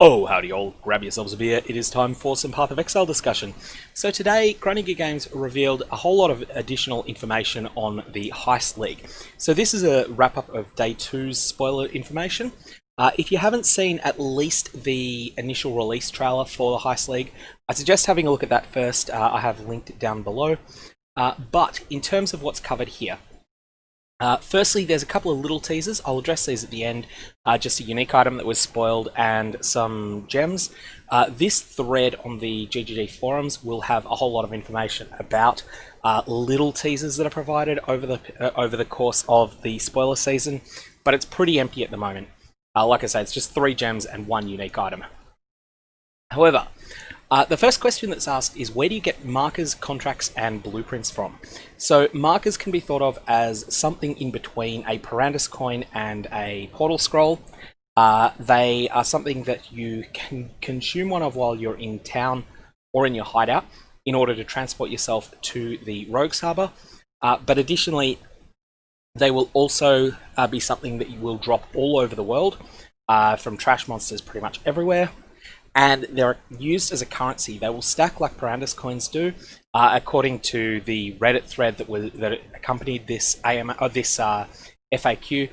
Oh, howdy all, grab yourselves a beer, it is time for some Path of Exile discussion. So today, Grand Games revealed a whole lot of additional information on the Heist League. So this is a wrap-up of Day 2's spoiler information. If you haven't seen at least the initial release trailer for the Heist League, I suggest having a look at that first. I have linked it down below. But in terms of what's covered here, firstly, there's a couple of little teasers. I'll address these at the end. Just a unique item that was spoiled and some gems. This thread on the GGG forums will have a whole lot of information about little teasers that are provided over the course of the spoiler season, but it's pretty empty at the moment. Like I say, it's just 3 gems and 1 unique item. However, the first question that's asked is, where do you get markers, contracts, and blueprints from? So markers can be thought of as something in between a Parandus coin and a portal scroll. They are something that you can consume one of while you're in town or in your hideout in order to transport yourself to the Rogue's Harbour. But additionally, they will also be something that you will drop all over the world, from trash monsters pretty much everywhere. And they're used as a currency. They will stack like Parandus coins do, according to the Reddit thread that accompanied this FAQ,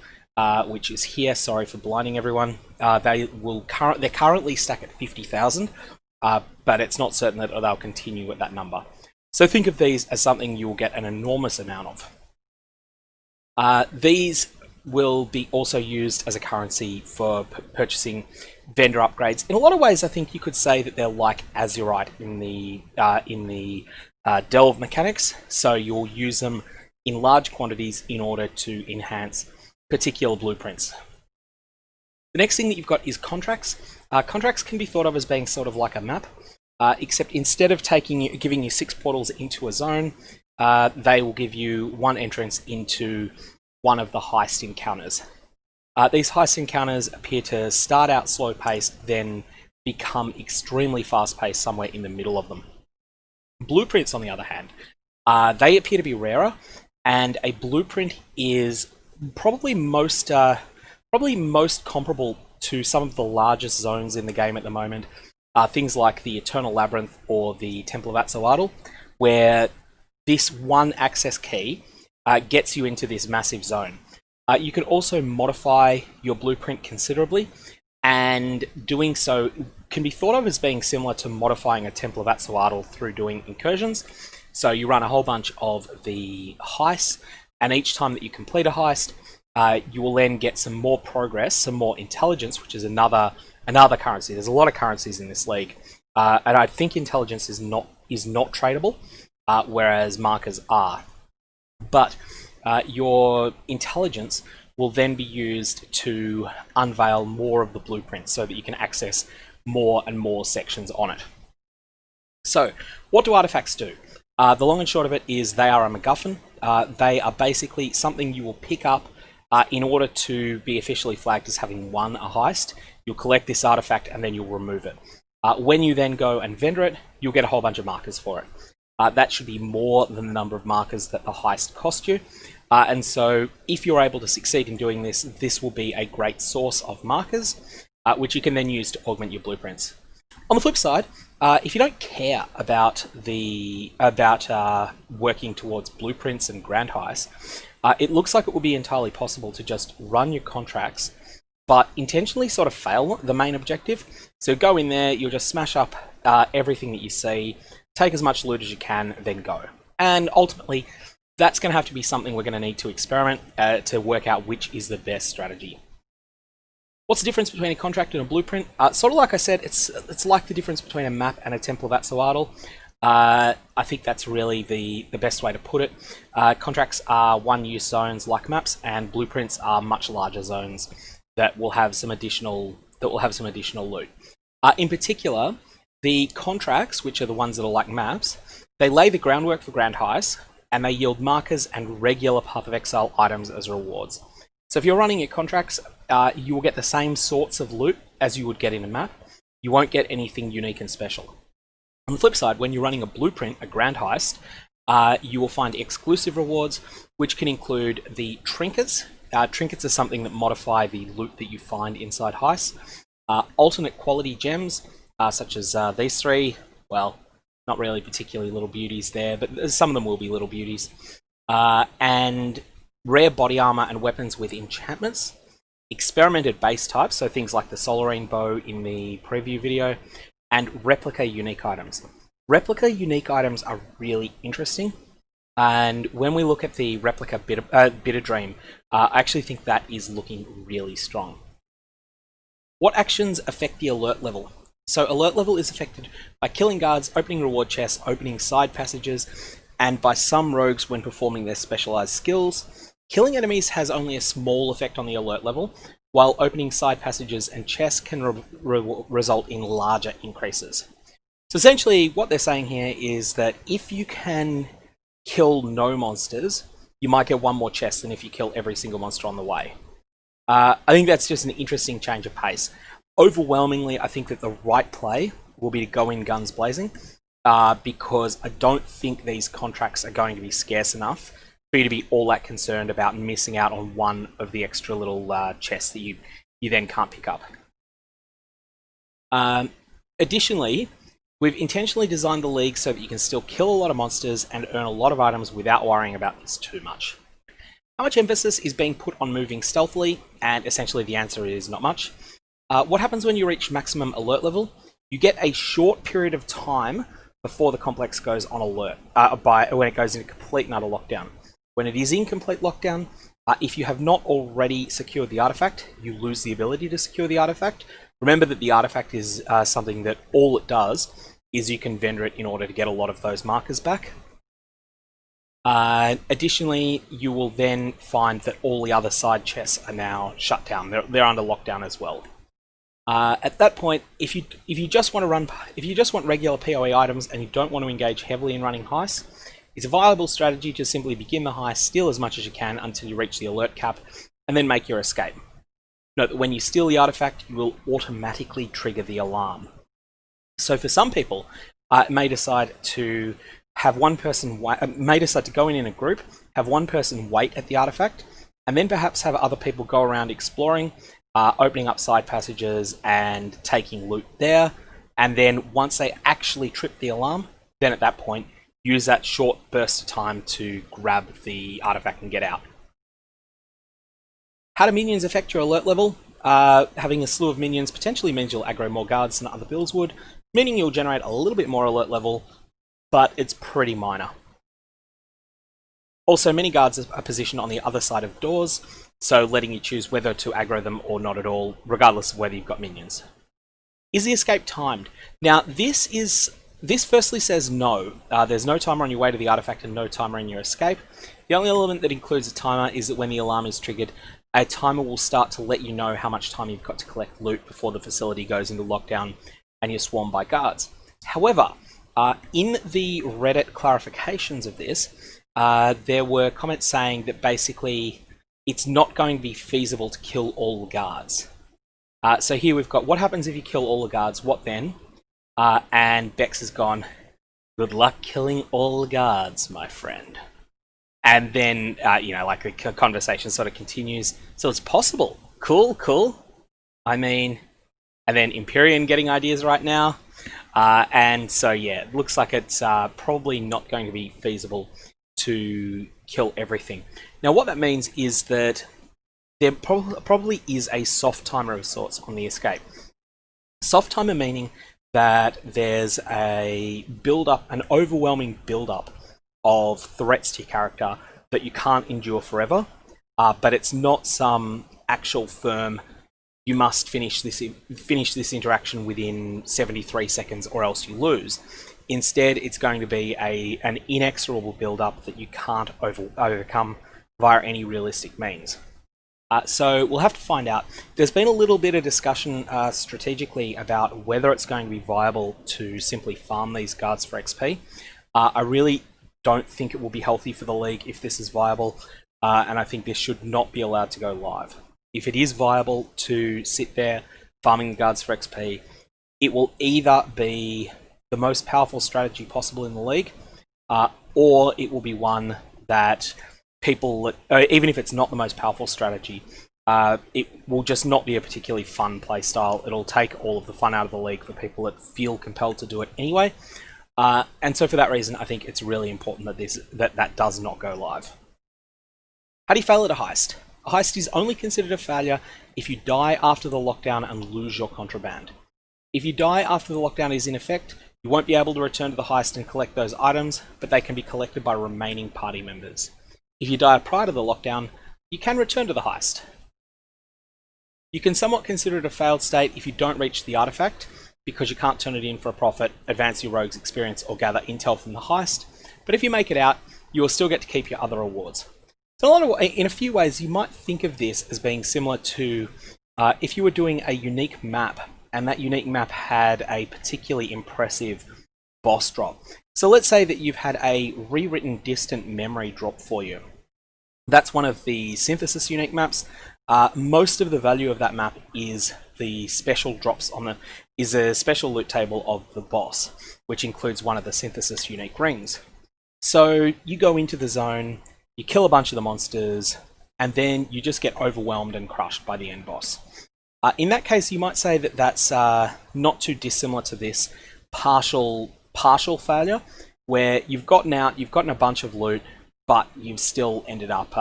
which is here. Sorry for blinding everyone. They're currently stacked at 50,000, but it's not certain that they'll continue at that number. So think of these as something you will get an enormous amount of. These will be also used as a currency for purchasing vendor upgrades. In a lot of ways, I think you could say that they're like Azurite in the delve mechanics. So you'll use them in large quantities in order to enhance particular blueprints. The next thing that you've got is contracts. Contracts can be thought of as being sort of like a map, except instead of giving you 6 portals into a zone, they will give you 1 entrance into one of the heist encounters. These heist encounters appear to start out slow-paced, then become extremely fast-paced somewhere in the middle of them. Blueprints, on the other hand, they appear to be rarer, and a blueprint is probably most comparable to some of the largest zones in the game at the moment. Things like the Eternal Labyrinth or the Temple of Atzoatl, where this one access key gets you into this massive zone. You can also modify your blueprint considerably, and doing so can be thought of as being similar to modifying a Temple of Atzoatl through doing incursions. So you run a whole bunch of the heists, and each time that you complete a heist, you will then get some more progress, some more intelligence, which is another currency. There's a lot of currencies in this league, and I think intelligence is not tradable, whereas markers are. But your intelligence will then be used to unveil more of the blueprint so that you can access more and more sections on it. So, what do artifacts do? The long and short of it is they are a MacGuffin. They are basically something you will pick up in order to be officially flagged as having won a heist. You'll collect this artifact and then you'll remove it. When you then go and vendor it, you'll get a whole bunch of markers for it. That should be more than the number of markers that the heist cost you. And so if you're able to succeed in doing this, this will be a great source of markers, which you can then use to augment your blueprints. On the flip side, if you don't care about working towards blueprints and Grand Heist, it looks like it will be entirely possible to just run your contracts, but intentionally sort of fail the main objective. So go in there, you'll just smash up everything that you see, take as much loot as you can, then go. And ultimately, that's going to have to be something we're going to need to experiment to work out which is the best strategy. What's the difference between a contract and a blueprint? Sort of like I said, it's like the difference between a map and a Temple of Atzoatl. I think that's really the best way to put it. Contracts are one-use zones like maps, and blueprints are much larger zones that will have some additional loot. In particular, the contracts, which are the ones that are like maps, they lay the groundwork for Grand Heist, and they yield markers and regular Path of Exile items as rewards. So if you're running your contracts, you will get the same sorts of loot as you would get in a map. You won't get anything unique and special. On the flip side, when you're running a blueprint, a Grand Heist, you will find exclusive rewards, which can include the trinkets. Trinkets are something that modify the loot that you find inside heists. Alternate quality gems, such as these three. Well, not really particularly little beauties there, but some of them will be little beauties. And rare body armor and weapons with enchantments. Experimented base types, so things like the Solarine bow in the preview video, and replica unique items. Replica unique items are really interesting, and when we look at the Replica Bitterdream, I actually think that is looking really strong. What actions affect the alert level? So alert level is affected by killing guards, opening reward chests, opening side passages, and by some rogues when performing their specialized skills. Killing enemies has only a small effect on the alert level, while opening side passages and chests can result in larger increases. So essentially what they're saying here is that if you can kill no monsters, you might get one more chest than if you kill every single monster on the way. I think that's just an interesting change of pace. Overwhelmingly, I think that the right play will be to go in guns blazing, because I don't think these contracts are going to be scarce enough for you to be all that concerned about missing out on one of the extra little chests that you then can't pick up. Additionally, we've intentionally designed the league so that you can still kill a lot of monsters and earn a lot of items without worrying about this too much. How much emphasis is being put on moving stealthily? And essentially the answer is not much. What happens when you reach maximum alert level? You get a short period of time before the complex goes on alert, when it goes into complete and utter lockdown. When it is in complete lockdown, if you have not already secured the artifact, you lose the ability to secure the artifact. Remember that the artifact is something that all it does is you can vendor it in order to get a lot of those markers back. Additionally, you will then find that all the other side chests are now shut down. They're under lockdown as well. At that point, if you just want regular PoE items and you don't want to engage heavily in running heists, it's a viable strategy to simply begin the heist, steal as much as you can until you reach the alert cap, and then make your escape. Note that when you steal the artifact, you will automatically trigger the alarm. So for some people, it may decide to have one person decide to go in a group, have one person wait at the artifact, and then perhaps have other people go around exploring, opening up side passages and taking loot there. And then once they actually trip the alarm, then at that point, use that short burst of time to grab the artifact and get out. How do minions affect your alert level? Having a slew of minions potentially means you'll aggro more guards than other builds would, meaning you'll generate a little bit more alert level, but it's pretty minor. Also, many guards are positioned on the other side of doors, so letting you choose whether to aggro them or not at all, regardless of whether you've got minions. Is the escape timed? Now, this firstly says no. There's no timer on your way to the artifact and no timer in your escape. The only element that includes a timer is that when the alarm is triggered, a timer will start to let you know how much time you've got to collect loot before the facility goes into lockdown and you're swarmed by guards. However, in the Reddit clarifications of this, there were comments saying that basically it's not going to be feasible to kill all the guards. So here we've got, what happens if you kill all the guards? What then? And Bex has gone, good luck killing all the guards, my friend. And then, like the conversation sort of continues. So it's possible. Cool. I mean, and then Empyrean getting ideas right now. And so, yeah, it looks like it's probably not going to be feasible to kill everything. Now, what that means is that there probably is a soft timer of sorts on the escape. Soft timer meaning that there's a build-up, an overwhelming build-up of threats to your character that you can't endure forever, but it's not some actual firm, you must finish this interaction within 73 seconds or else you lose. Instead, it's going to be an inexorable build-up that you can't overcome via any realistic means. So we'll have to find out. There's been a little bit of discussion strategically about whether it's going to be viable to simply farm these guards for XP. I really don't think it will be healthy for the league if this is viable, and I think this should not be allowed to go live. If it is viable to sit there farming the guards for XP, it will either be the most powerful strategy possible in the league, or it will be one that people, even if it's not the most powerful strategy, it will just not be a particularly fun play style. It'll take all of the fun out of the league for people that feel compelled to do it anyway. And so for that reason, I think it's really important that that does not go live. How do you fail at a heist? A heist is only considered a failure if you die after the lockdown and lose your contraband. If you die after the lockdown is in effect, you won't be able to return to the heist and collect those items, but they can be collected by remaining party members. If you die prior to the lockdown, you can return to the heist. You can somewhat consider it a failed state if you don't reach the artifact, because you can't turn it in for a profit, advance your rogue's experience, or gather intel from the heist. But if you make it out, you will still get to keep your other rewards. So in a few ways, you might think of this as being similar to if you were doing a unique map, and that unique map had a particularly impressive boss drop. So let's say that you've had a rewritten distant memory drop for you. That's one of the synthesis unique maps. Most of the value of that map is the special drops is a special loot table of the boss, which includes one of the synthesis unique rings. So you go into the zone, you kill a bunch of the monsters, and then you just get overwhelmed and crushed by the end boss. In that case, you might say that that's not too dissimilar to this partial failure, where you've gotten a bunch of loot, but you've still ended up,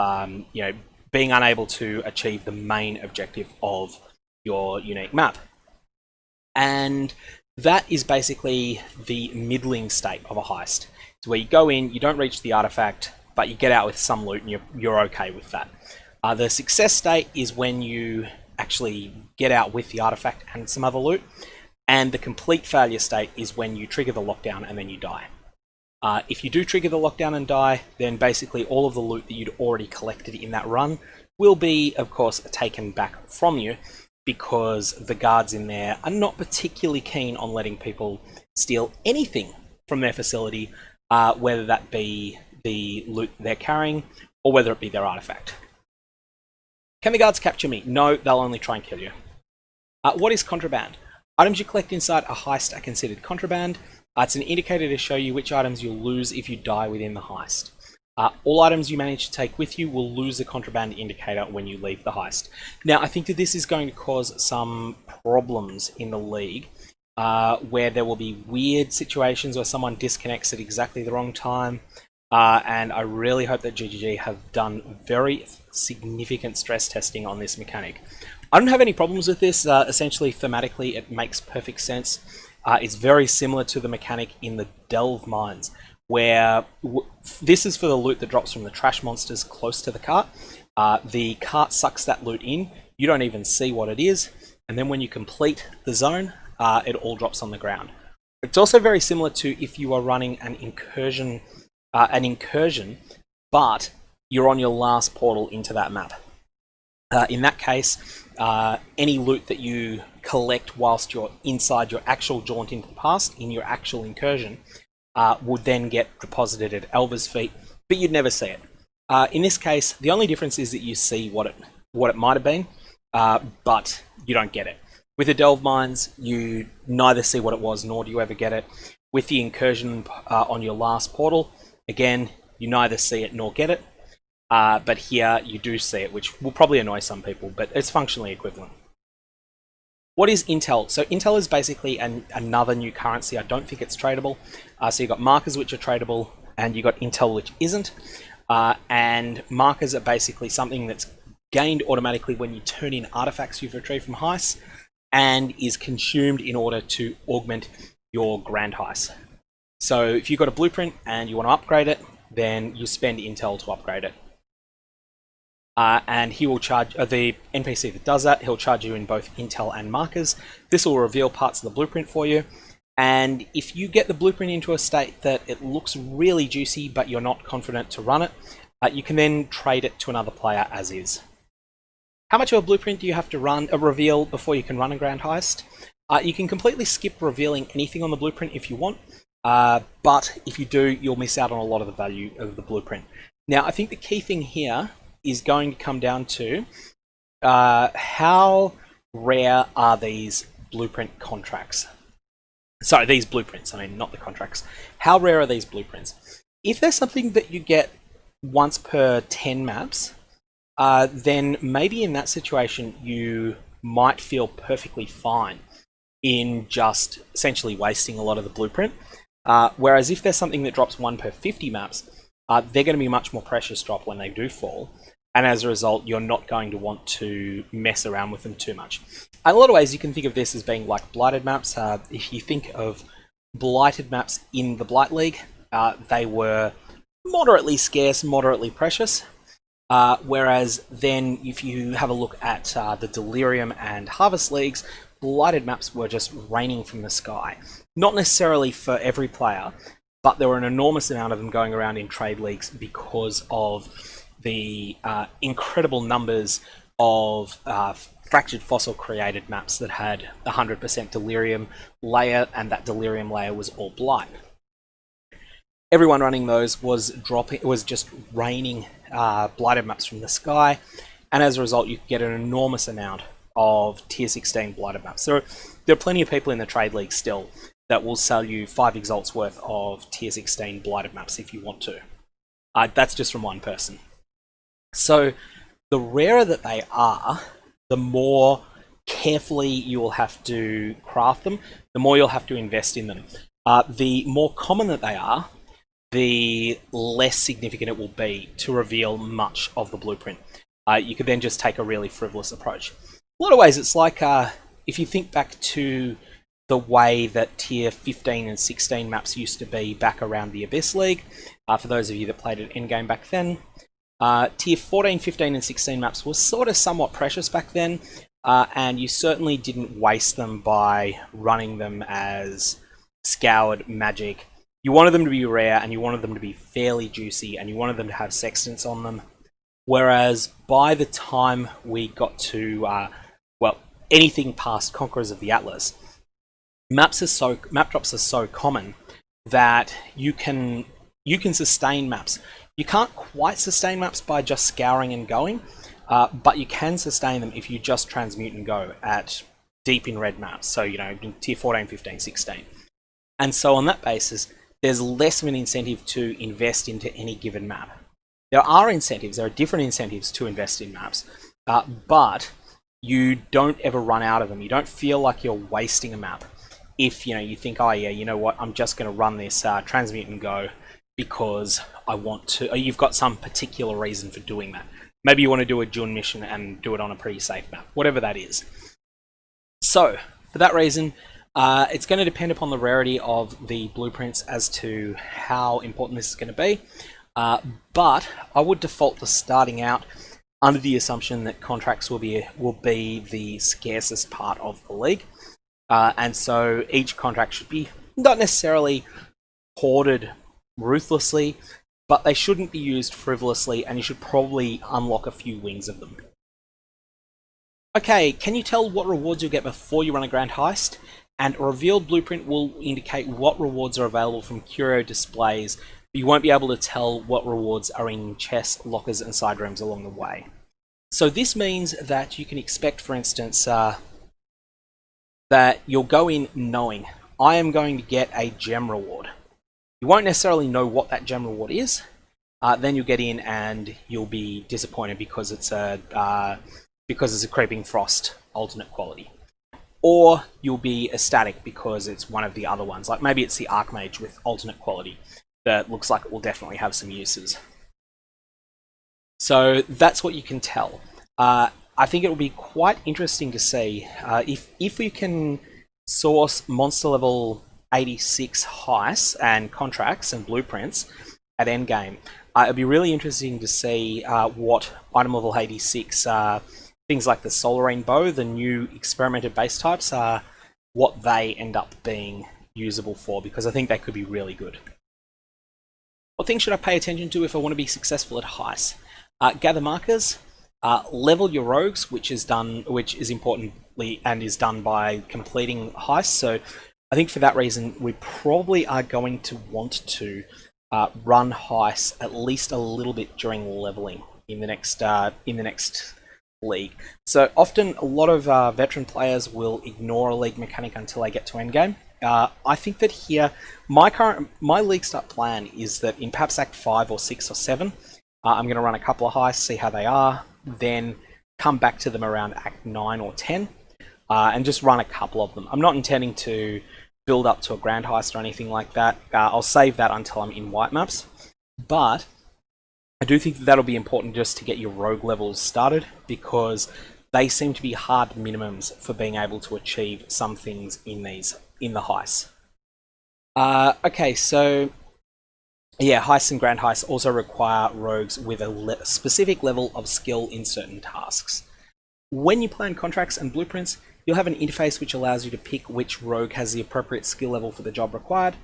being unable to achieve the main objective of your unique map. And that is basically the middling state of a heist. It's where you go in, you don't reach the artifact, but you get out with some loot and you're okay with that. The success state is when you actually get out with the artifact and some other loot. And the complete failure state is when you trigger the lockdown and then you die. If you do trigger the lockdown and die, then basically all of the loot that you'd already collected in that run will be, of course, taken back from you, because the guards in there are not particularly keen on letting people steal anything from their facility, whether that be the loot they're carrying or whether it be their artifact. Can the guards capture me? No, they'll only try and kill you. What is contraband? Items you collect inside a heist are considered contraband. It's an indicator to show you which items you'll lose if you die within the heist. All items you manage to take with you will lose the contraband indicator when you leave the heist. Now, I think that this is going to cause some problems in the league, where there will be weird situations where someone disconnects at exactly the wrong time, and I really hope that GGG have done very significant stress testing on this mechanic. I don't have any problems with this. Essentially, thematically, it makes perfect sense. It's very similar to the mechanic in the Delve mines, where this is for the loot that drops from the trash monsters close to the cart. The cart sucks that loot in, you don't even see what it is, and then when you complete the zone, it all drops on the ground. It's also very similar to if you are running an incursion, but you're on your last portal into that map. In that case, any loot that you collect whilst you're inside your actual jaunt into the past, in your actual incursion, would then get deposited at Elva's feet, but you'd never see it. In this case, the only difference is that you see what it might have been, but you don't get it. With the Delve mines, you neither see what it was, nor do you ever get it. With the incursion on your last portal, again, you neither see it nor get it. But here you do see it, which will probably annoy some people, but it's functionally equivalent. What is Intel? So Intel is basically another new currency. I don't think it's tradable. So you've got markers which are tradable, and you've got Intel which isn't. And markers are basically something that's gained automatically when you turn in artifacts you've retrieved from heists, and is consumed in order to augment your Grand Heist. So if you've got a blueprint and you want to upgrade it, then you spend Intel to upgrade it. And he will charge, the NPC that does that, he'll charge you in both Intel and markers. This will reveal parts of the blueprint for you. And if you get the blueprint into a state that it looks really juicy, but you're not confident to run it, you can then trade it to another player as is. How much of a blueprint do you have to reveal before you can run a Grand Heist? You can completely skip revealing anything on the blueprint if you want, but if you do, you'll miss out on a lot of the value of the blueprint. Now, I think the key thing here is going to come down to how rare are these blueprint contracts? Sorry, these blueprints, I mean, not the contracts. How rare are these blueprints? If there's something that you get once per 10 maps, then maybe in that situation you might feel perfectly fine in just essentially wasting a lot of the blueprint. Whereas if there's something that drops 1 per 50 maps, they're going to be much more precious drop when they do fall. And as a result, you're not going to want to mess around with them too much. In a lot of ways, you can think of this as being like blighted maps. If you think of blighted maps in the Blight League, they were moderately scarce, moderately precious. Whereas then if you have a look at the Delirium and Harvest Leagues, blighted maps were just raining from the sky. Not necessarily for every player, but there were an enormous amount of them going around in trade leagues because of the incredible numbers of fractured fossil created maps that had 100% Delirium layer, and that Delirium layer was all blight. Everyone running those was just raining blighted maps from the sky, and as a result you could get an enormous amount of tier 16 blighted maps. So there are plenty of people in the trade league still that will sell you 5 exalts worth of tier 16 blighted maps if you want to. That's just from one person. So the rarer that they are, the more carefully you will have to craft them, the more you'll have to invest in them. The more common that they are, the less significant it will be to reveal much of the blueprint. You could then just take a really frivolous approach. A lot of ways it's like, if you think back to the way that tier 15 and 16 maps used to be back around the Abyss League, for those of you that played at Endgame back then, tier 14, 15 and 16 maps were sort of somewhat precious back then, and you certainly didn't waste them by running them as scoured magic. You wanted them to be rare, and you wanted them to be fairly juicy, and you wanted them to have sextants on them. Whereas by the time we got to, anything past Conquerors of the Atlas, map drops are so common that you can sustain maps. You can't quite sustain maps by just scouring and going, but you can sustain them if you just transmute and go at deep in red maps. So, in tier 14, 15, 16. And so on that basis, there's less of an incentive to invest into any given map. There are different incentives to invest in maps, but you don't ever run out of them. You don't feel like you're wasting a map if you think, oh yeah, you know what, I'm just going to run this transmute and go because I want to, or you've got some particular reason for doing that. Maybe you want to do a June mission and do it on a pretty safe map, whatever that is. So for that reason, it's going to depend upon the rarity of the blueprints as to how important this is going to be. But I would default to starting out under the assumption that contracts will be the scarcest part of the league. And so each contract should be not necessarily hoarded ruthlessly, but they shouldn't be used frivolously, and you should probably unlock a few wings of them. Okay, can you tell what rewards you'll get before you run a Grand Heist? And a revealed blueprint will indicate what rewards are available from curio displays, but you won't be able to tell what rewards are in chests, lockers, and side rooms along the way. So this means that you can expect, for instance, that you'll go in knowing, I am going to get a gem reward. You won't necessarily know what that gem reward is. Then you'll get in and you'll be disappointed because it's a Creeping Frost alternate quality. Or you'll be ecstatic because it's one of the other ones. Like maybe it's the Archmage with alternate quality that looks like it will definitely have some uses. So that's what you can tell. I think it will be quite interesting to see if we can source monster level 86 heists and contracts and blueprints at endgame. It'd be really interesting to see what item level 86 things like the Solarine Bow, the new experimented base types, what they end up being usable for, because I think they could be really good. What things should I pay attention to if I want to be successful at heists? Gather markers, level your rogues, which is importantly and is done by completing heists. So I think for that reason, we probably are going to want to run heists at least a little bit during leveling in the next league. So often a lot of veteran players will ignore a league mechanic until they get to endgame. I think that here, my league start plan is that in perhaps Act 5 or 6 or 7, I'm going to run a couple of heists, see how they are. then come back to them around Act 9 or 10, and just run a couple of them. I'm not intending to build up to a Grand Heist or anything like that. I'll save that until I'm in white maps, but I do think that that'll be important just to get your rogue levels started, because they seem to be hard minimums for being able to achieve some things in the heists. Okay, so yeah, heists and Grand Heists also require rogues with a specific level of skill in certain tasks. When you plan contracts and blueprints, you'll have an interface which allows you to pick which rogue has the appropriate skill level for the job required.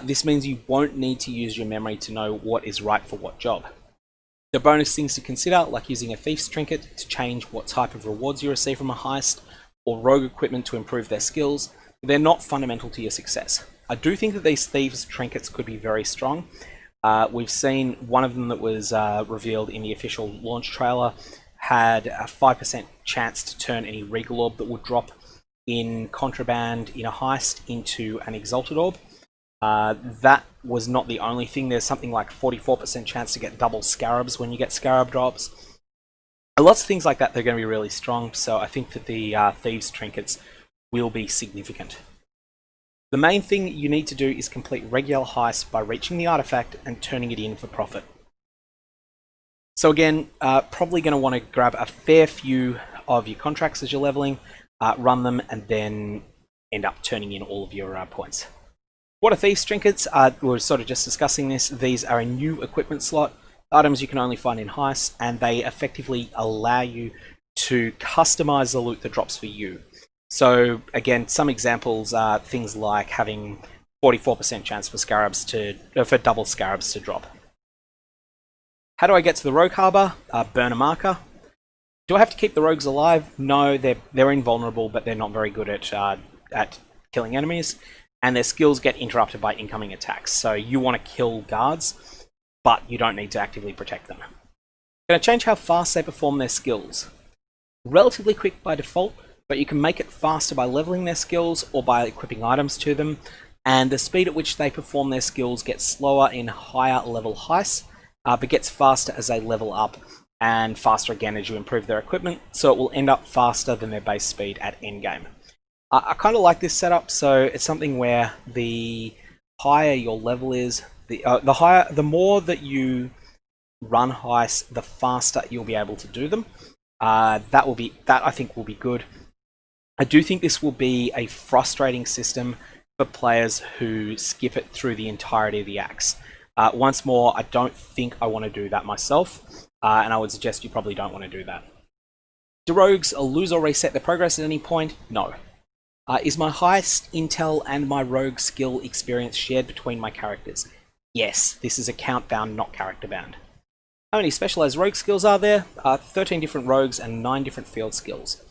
This means you won't need to use your memory to know what is right for what job. The bonus things to consider, like using a Thief's Trinket to change what type of rewards you receive from a heist, or rogue equipment to improve their skills, they're not fundamental to your success. I do think that these Thieves' Trinkets could be very strong. We've seen one of them that was revealed in the official launch trailer had a 5% chance to turn any Regal Orb that would drop in contraband in a heist into an Exalted Orb. That was not the only thing. There's something like 44% chance to get double Scarabs when you get Scarab drops. Lots of things like that, they're going to be really strong, so I think that the Thieves' Trinkets will be significant. The main thing you need to do is complete regular heists by reaching the artifact and turning it in for profit. So again, probably going to want to grab a fair few of your contracts as you're leveling, run them, and then end up turning in all of your points. What are Thieves' Trinkets? We're sort of just discussing this. These are a new equipment slot, items you can only find in heists, and they effectively allow you to customize the loot that drops for you. So again, some examples are things like having 44% chance for double Scarabs to drop. How do I get to the Rogue Harbor? Burn a marker. Do I have to keep the rogues alive? No, they're invulnerable, but they're not very good at killing enemies, and their skills get interrupted by incoming attacks. So you want to kill guards, but you don't need to actively protect them. I'm going to change how fast they perform their skills. Relatively quick by default, but you can make it faster by leveling their skills or by equipping items to them, and the speed at which they perform their skills gets slower in higher level heists, but gets faster as they level up, and faster again as you improve their equipment, so it will end up faster than their base speed at endgame. I kind of like this setup, so it's something where the higher your level is, the more that you run heists, the faster you'll be able to do them. That I think will be good. I do think this will be a frustrating system for players who skip it through the entirety of the acts. Once more, I don't think I want to do that myself, and I would suggest you probably don't want to do that. Do rogues lose or reset their progress at any point? No. Is my heist intel and my rogue skill experience shared between my characters? Yes, this is account bound, not character bound. How many specialized rogue skills are there? 13 different rogues and 9 different field skills.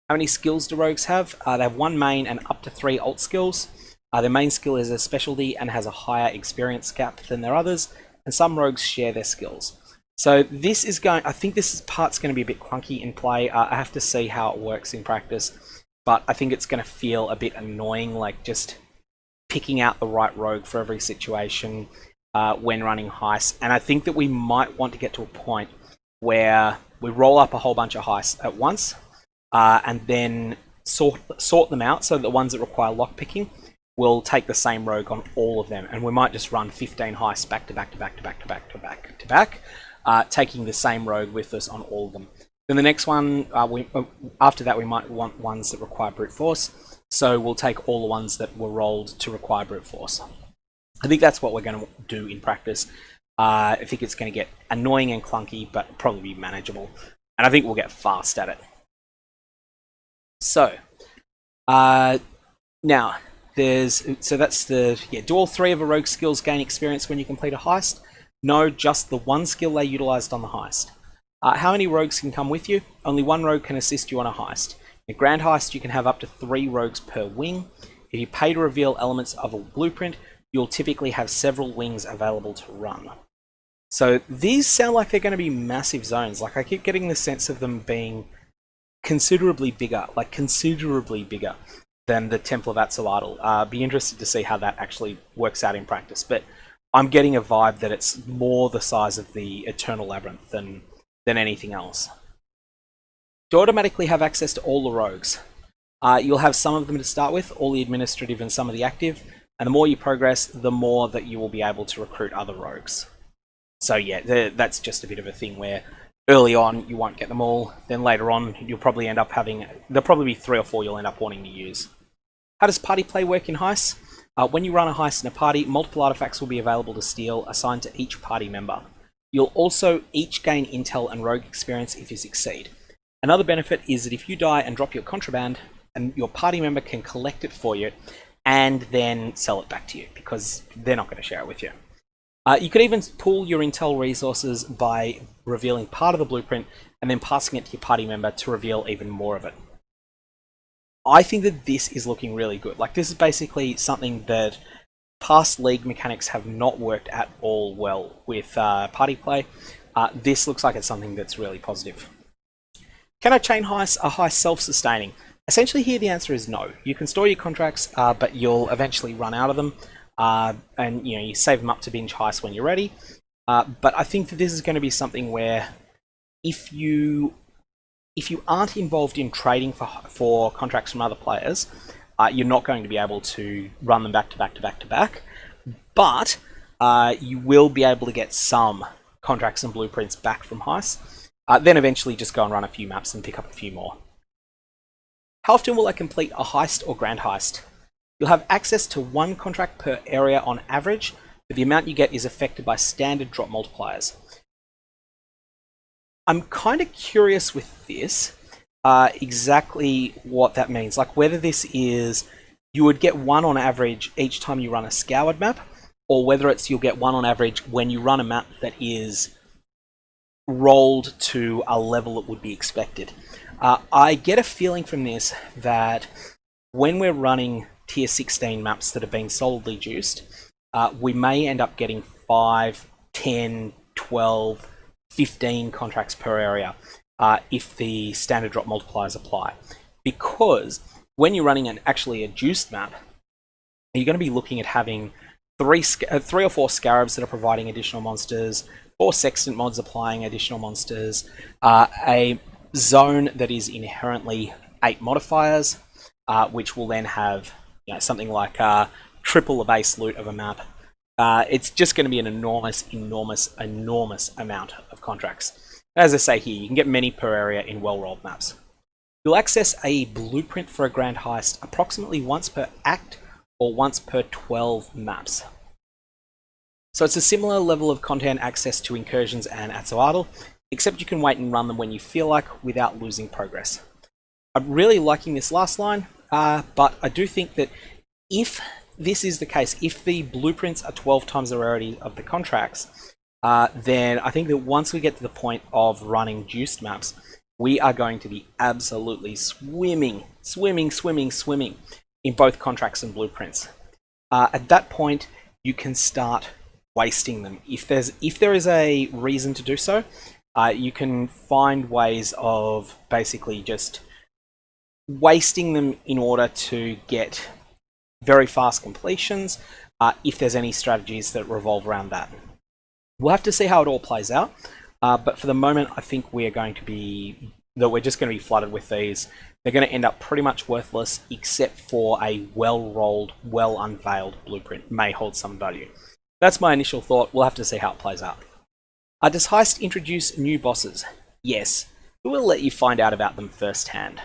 How many skills do rogues have? They have 1 main and up to 3 alt skills. Their main skill is a specialty and has a higher experience gap than their others, and some rogues share their skills. So this is I think this part's going to be a bit clunky in play. I have to see how it works in practice, but I think it's going to feel a bit annoying, like just picking out the right rogue for every situation when running heists. And I think that we might want to get to a point where we roll up a whole bunch of heists at once, and then sort them out so that the ones that require lockpicking will take the same rogue on all of them, and we might just run 15 heists back to back to back to back to back to back to back, taking the same rogue with us on all of them. Then the next one, after that, we might want ones that require brute force, so we'll take all the ones that were rolled to require brute force. I think that's what we're going to do in practice. I think it's going to get annoying and clunky, but probably be manageable, and I think we'll get fast at it. So, now, that's do all 3 of a rogue skills gain experience when you complete a heist? No, just the 1 skill they utilized on the heist. How many rogues can come with you? Only 1 rogue can assist you on a heist. In a Grand Heist, you can have up to 3 rogues per wing. If you pay to reveal elements of a blueprint, you'll typically have several wings available to run. So these sound like they're going to be massive zones. Like, I keep getting the sense of them being considerably bigger than the Temple of Axolotl. Be interested to see how that actually works out in practice, but I'm getting a vibe that it's more the size of the Eternal Labyrinth than anything else. You automatically have access to all the rogues. You'll have some of them to start with, all the administrative and some of the active, and the more you progress, the more that you will be able to recruit other rogues. So yeah, that's just a bit of a thing where early on you won't get them all, then later on you'll probably end up having, there'll probably be 3 or 4 you'll end up wanting to use. How does party play work in heists? When you run a heist in a party, multiple artifacts will be available to steal, assigned to each party member. You'll also each gain intel and rogue experience if you succeed. Another benefit is that if you die and drop your contraband, and your party member can collect it for you and then sell it back to you, because they're not going to share it with you. You could even pool your intel resources by revealing part of the blueprint and then passing it to your party member to reveal even more of it. I think that this is looking really good. Like, this is basically something that past League mechanics have not worked at all well with party play. This looks like it's something that's really positive. Can a chain heist a heist self-sustaining? Essentially here the answer is no. You can store your contracts, but you'll eventually run out of them, and you save them up to binge heists when you're ready. But I think that this is going to be something where if you aren't involved in trading for contracts from other players, you're not going to be able to run them back to back to back to back. But you will be able to get some contracts and blueprints back from heists. Then eventually just go and run a few maps and pick up a few more. How often will I complete a heist or grand heist? You'll have access to 1 contract per area on average, but the amount you get is affected by standard drop multipliers. I'm kind of curious with this, exactly what that means. Like whether this is, you would get 1 on average each time you run a scoured map, or whether it's you'll get 1 on average when you run a map that is rolled to a level that would be expected. I get a feeling from this that when we're running tier 16 maps that are being solidly juiced, we may end up getting 5, 10, 12, 15 contracts per area if the standard drop multipliers apply. Because when you're running actually a juiced map, you're going to be looking at having 3 or 4 scarabs that are providing additional monsters, 4 sextant mods applying additional monsters, a zone that is inherently 8 modifiers, which will then have something like triple the base loot of a map. It's just going to be an enormous amount of contracts. As I say here, you can get many per area in well-rolled maps. You'll access a blueprint for a grand heist approximately once per act or once per 12 maps. So it's a similar level of content access to incursions and Exile, except you can wait and run them when you feel like without losing progress. I'm really liking this last line, but I do think that if this is the case, if the blueprints are 12 times the rarity of the contracts, then I think that once we get to the point of running juiced maps, we are going to be absolutely swimming in both contracts and blueprints. At that point, you can start wasting them. If there is a reason to do so, you can find ways of basically just wasting them in order to get very fast completions, if there's any strategies that revolve around that. We'll have to see how it all plays out, but for the moment I think we're just going to be flooded with these. They're going to end up pretty much worthless, except for a well-rolled, well-unveiled blueprint may hold some value. That's my initial thought. We'll have to see how it plays out. Does Heist introduce new bosses? Yes, but we'll let you find out about them firsthand.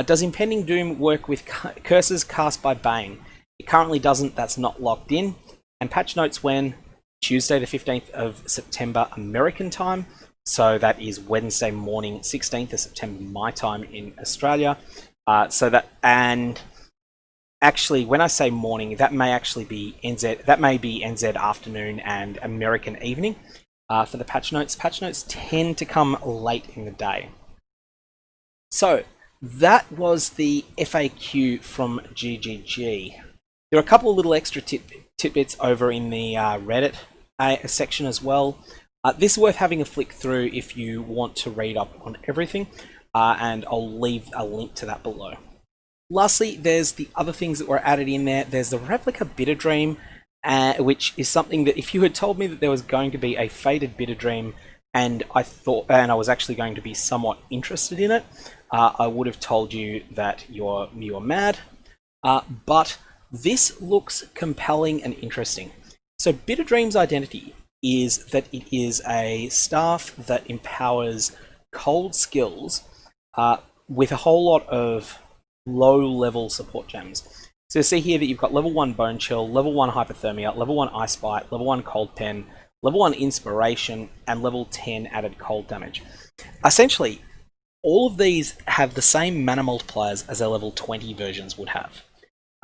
Does Impending Doom work with curses cast by Bane? It currently doesn't, that's not locked in. And patch notes when? Tuesday the 15th of September American time. So that is Wednesday morning, 16th of September my time in Australia. And actually, when I say morning, that may actually be NZ. That may be NZ afternoon and American evening for the patch notes. Patch notes tend to come late in the day. So that was the FAQ from GGG. There are a couple of little extra tidbits over in the Reddit section as well. This is worth having a flick through if you want to read up on everything, and I'll leave a link to that below. Lastly, there's the other things that were added in there. There's the Replica Bitterdream, which is something that if you had told me that there was going to be a faded Bitterdream and I was actually going to be somewhat interested in it, I would have told you that you're mad. But this looks compelling and interesting. So Bitterdream's identity is that it is a staff that empowers cold skills with a whole lot of low-level support gems. So you see here that you've got level 1 Bone Chill, level 1 Hypothermia, level 1 Ice Bite, level 1 Cold Pen, level 1 Inspiration, and level 10 added cold damage. Essentially, all of these have the same mana multipliers as their level 20 versions would have.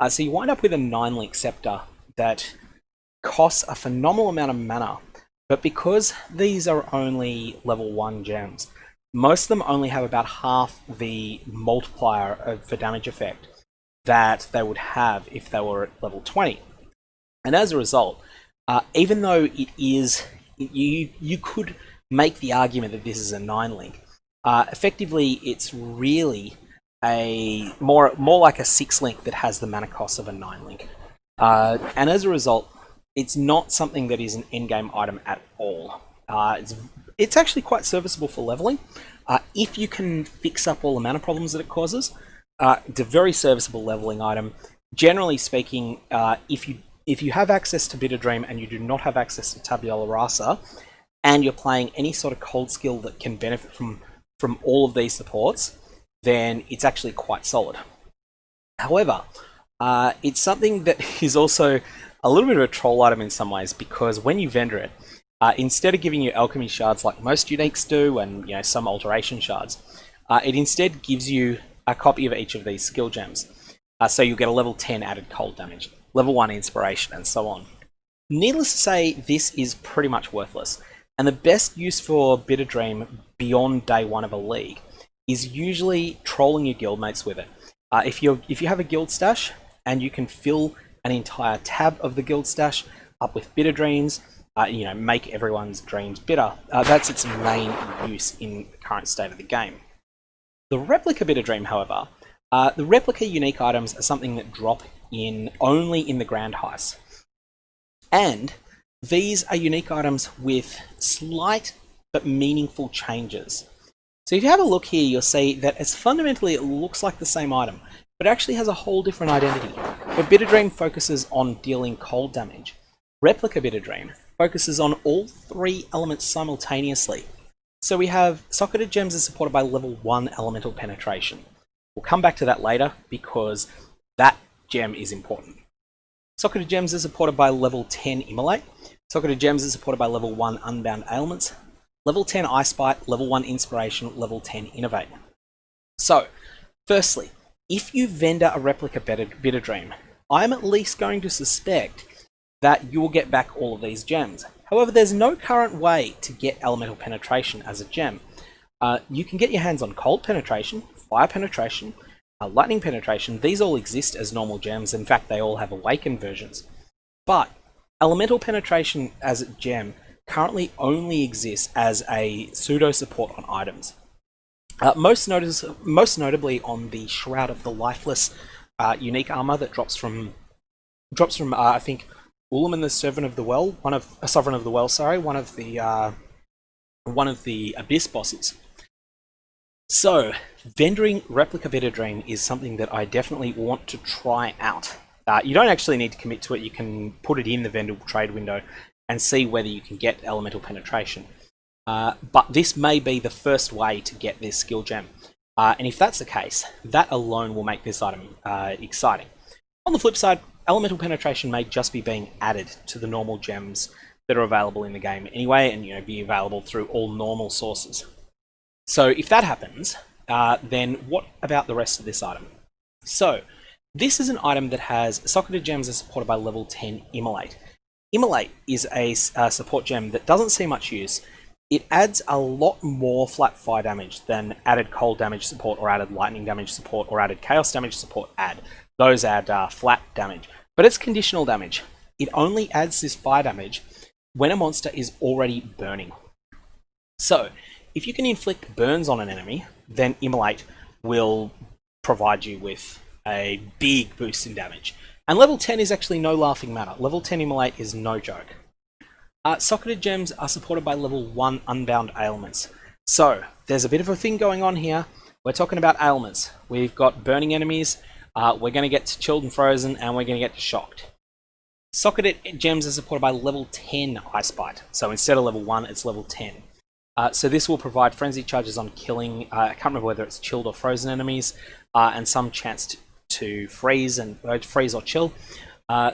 So you wind up with a 9-link Scepter that costs a phenomenal amount of mana, but because these are only level 1 gems, most of them only have about half the multiplier for damage effect that they would have if they were at level 20. And as a result, even though it is, you could make the argument that this is a 9-link, effectively it's really a more like a 6-link that has the mana cost of a 9-link. And as a result, it's not something that is an endgame item at all. It's actually quite serviceable for leveling. If you can fix up all the mana problems that it causes, it's a very serviceable leveling item. Generally speaking, if you have access to Bitterdream and you do not have access to Tabula Rasa, and you're playing any sort of cold skill that can benefit from all of these supports, then it's actually quite solid. However, it's something that is also a little bit of a troll item in some ways, because when you vendor it, instead of giving you alchemy shards like most uniques do, and some alteration shards, it instead gives you a copy of each of these skill gems. So you'll get a level 10 added cold damage, level 1 inspiration, and so on. Needless to say, this is pretty much worthless, and the best use for Bitterdream beyond day 1 of a league is usually trolling your guildmates with it. If you have a guild stash and you can fill an entire tab of the guild stash up with Bitterdreams, make everyone's dreams bitter. That's its main use in the current state of the game. The Replica Bitterdream, however, the Replica unique items are something that drop in only in the Grand Heist. And these are unique items with slight but meaningful changes. So if you have a look here, you'll see that it's fundamentally it looks like the same item, but it actually has a whole different identity. Where Bitterdream focuses on dealing cold damage, Replica Bitterdream focuses on all 3 elements simultaneously. So we have Socketed Gems is supported by level 1 Elemental Penetration. We'll come back to that later because that gem is important. Socketed Gems is supported by level 10 Immolate. Socketed Gems is supported by level 1 Unbound Ailments, level 10 Ice Bite, level 1 Inspiration, level 10 Innovate. So, firstly, if you vendor a Replica Bitterdream, I'm at least going to suspect that you will get back all of these gems. However, there's no current way to get Elemental Penetration as a gem. You can get your hands on Cold Penetration, Fire Penetration, Lightning Penetration. These all exist as normal gems. In fact, they all have Awakened versions. But Elemental Penetration as a gem currently only exists as a pseudo support on items. Most notably on the Shroud of the Lifeless unique armor that drops from I think Ulam the Sovereign of the Well, one of the Abyss bosses. So, vendoring Replica Bitterdream is something that I definitely want to try out. You don't actually need to commit to it. You can put it in the vendor trade window and see whether you can get Elemental Penetration. But this may be the first way to get this skill gem. And if that's the case, that alone will make this item exciting. On the flip side, Elemental Penetration may just be being added to the normal gems that are available in the game anyway, and be available through all normal sources. So if that happens, then what about the rest of this item? So this is an item that has Socketed Gems are supported by level 10 Immolate. Immolate is a support gem that doesn't see much use. It adds a lot more flat fire damage than added cold damage support or added lightning damage support or added chaos damage support add. Those add flat damage, but it's conditional damage. It only adds this fire damage when a monster is already burning. So, if you can inflict burns on an enemy, then Immolate will provide you with a big boost in damage. And level 10 is actually no laughing matter. Level 10 Immolate is no joke. Socketed gems are supported by level 1 unbound ailments. So, there's a bit of a thing going on here. We're talking about ailments. We've got burning enemies, we're going to get to chilled and frozen, and we're going to get to shocked. Socketed gems are supported by level 10 Ice Bite. So instead of level 1, it's level 10. So this will provide frenzy charges on killing, I can't remember whether it's chilled or frozen enemies, and some chance to freeze or chill.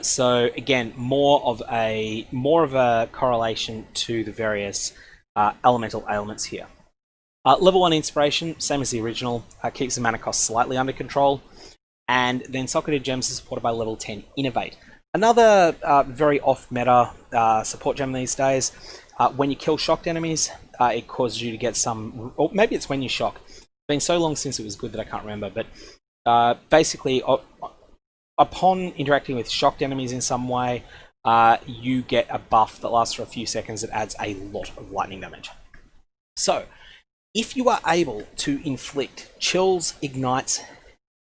So again, more of a correlation to the various elemental ailments here. Level 1 inspiration, same as the original, keeps the mana cost slightly under control. And then Socketed Gems is supported by level 10 Innovate. Another very off-meta support gem these days. When you kill shocked enemies, it causes you to get some... Or maybe it's when you shock. It's been so long since it was good that I can't remember. But basically, upon interacting with shocked enemies in some way, you get a buff that lasts for a few seconds that adds a lot of lightning damage. So, if you are able to inflict chills, ignites,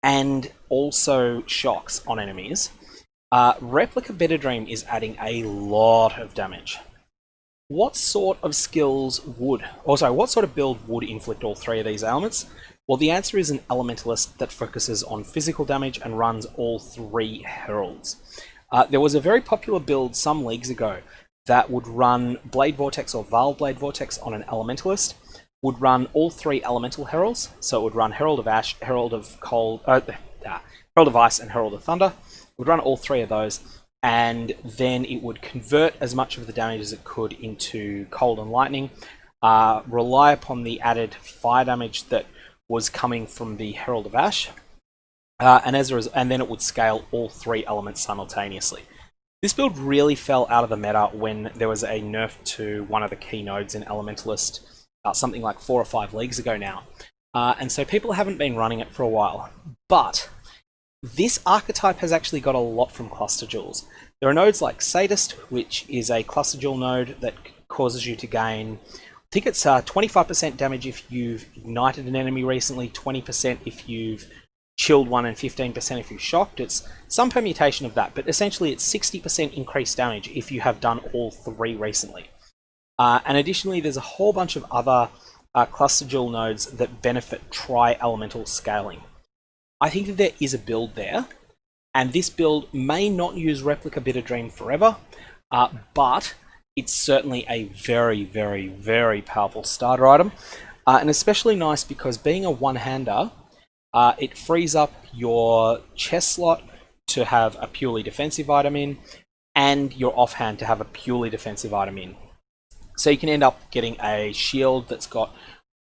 and also shocks on enemies, Replica Bitterdream is adding a lot of damage. What sort of what sort of build would inflict all three of these ailments? Well, the answer is an Elementalist that focuses on physical damage and runs all three Heralds. There was a very popular build some leagues ago that would run Blade Vortex or Val Blade Vortex on an Elementalist, would run all three Elemental Heralds, so it would run Herald of Ash, Herald of Ice, and Herald of Thunder. It would run all three of those, and then it would convert as much of the damage as it could into Cold and Lightning, rely upon the added fire damage that was coming from the Herald of Ash, and then it would scale all three elements simultaneously. This build really fell out of the meta when there was a nerf to one of the key nodes in Elementalist, something like 4 or 5 leagues ago now. And so people haven't been running it for a while. But this archetype has actually got a lot from Cluster Jewels. There are nodes like Sadist, which is a Cluster Jewel node that causes you to gain, I think it's 25% damage if you've ignited an enemy recently, 20% if you've chilled one, and 15% if you're shocked. It's some permutation of that, but essentially it's 60% increased damage if you have done all three recently. And additionally, there's a whole bunch of other Cluster Jewel nodes that benefit tri-elemental scaling. I think that there is a build there, and this build may not use Replica Bitterdream forever, but it's certainly a very, very, very powerful starter item, and especially nice because being a one-hander, it frees up your chest slot to have a purely defensive item in, and your offhand to have a purely defensive item in. So you can end up getting a shield that's got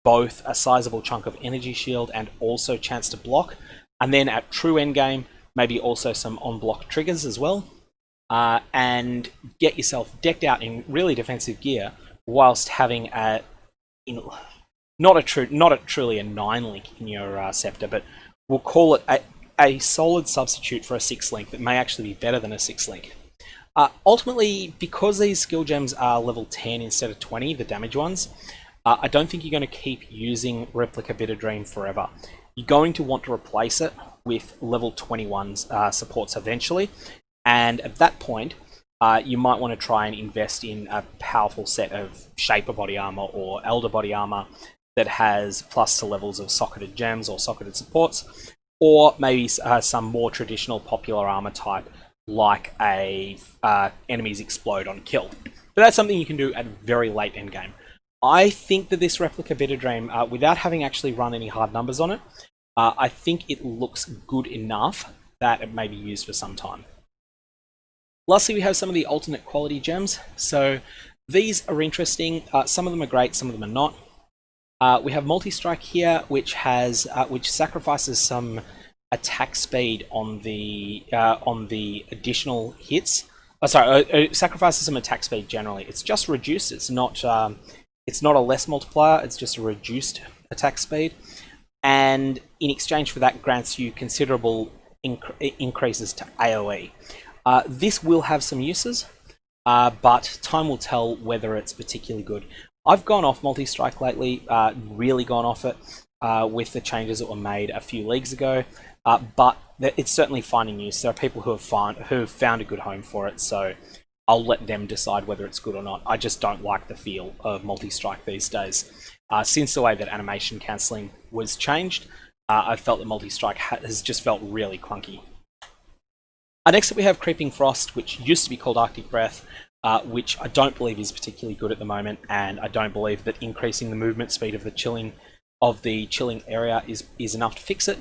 both a sizable chunk of energy shield and also chance to block. And then at true endgame, maybe also some on-block triggers as well. And get yourself decked out in really defensive gear whilst having not truly a 9-link in your scepter, but we'll call it a solid substitute for a 6-link that may actually be better than a 6-link. Ultimately, because these skill gems are level 10 instead of 20, the damage ones, I don't think you're going to keep using Replica Bitterdream forever. You're going to want to replace it with level 21 supports eventually, and at that point, you might want to try and invest in a powerful set of Shaper Body Armor or Elder Body Armor that has plus to levels of Socketed Gems or Socketed Supports, or maybe some more traditional popular armor type like enemies explode on kill. But that's something you can do at very late endgame. I think that this Replica Bitterdream, without having actually run any hard numbers on it, I think it looks good enough that it may be used for some time. Lastly, we have some of the alternate quality gems. So these are interesting. Some of them are great, some of them are not. We have Multi-Strike here, which sacrifices some attack speed on the additional hits. It sacrifices some attack speed generally. It's just reduced. It's not a less multiplier. It's just a reduced attack speed, and in exchange for that, grants you considerable increases to AOE. This will have some uses, but time will tell whether it's particularly good. I've gone off Multi-Strike lately. Really gone off it with the changes that were made a few leagues ago. But it's certainly finding use. There are people who have found a good home for it, so I'll let them decide whether it's good or not. I just don't like the feel of multi-strike these days. Since the way that animation cancelling was changed, I felt that multi-strike has just felt really clunky. Next up we have Creeping Frost, which used to be called Arctic Breath, which I don't believe is particularly good at the moment, and I don't believe that increasing the movement speed of the chilling area is enough to fix it.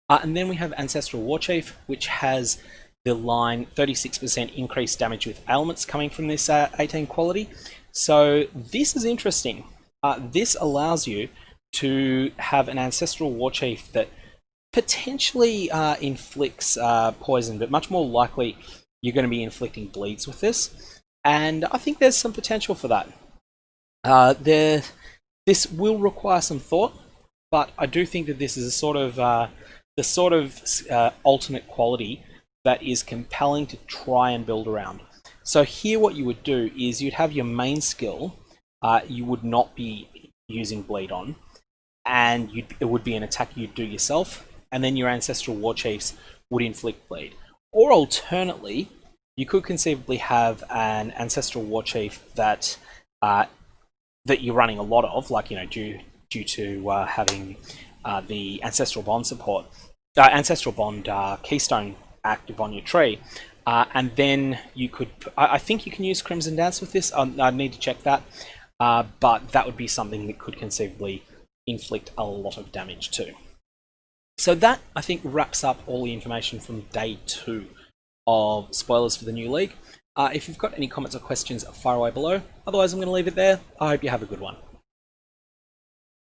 And then we have Ancestral Warchief, which has the line 36% increased damage with ailments coming from this 18 quality. So this is interesting. This allows you to have an Ancestral Warchief that potentially inflicts poison, but much more likely you're going to be inflicting bleeds with this. And I think there's some potential for that. This will require some thought, but I do think that this is the sort of alternate quality that is compelling to try and build around. So here what you would do is you'd have your main skill, you would not be using bleed on, and it would be an attack you'd do yourself, and then your Ancestral Warchiefs would inflict bleed. Or alternately, you could conceivably have an Ancestral Warchief that you're running a lot of, like, you know, due to having the Ancestral Bond support, Ancestral Bond Keystone active on your tree, and then you could, I think you can use Crimson Dance with this. I'd need to check that, but that would be something that could conceivably inflict a lot of damage too. So that, I think, wraps up all the information from day 2 of spoilers for the new league. If you've got any comments or questions, fire away below. Otherwise, I'm going to leave it there. I hope you have a good one.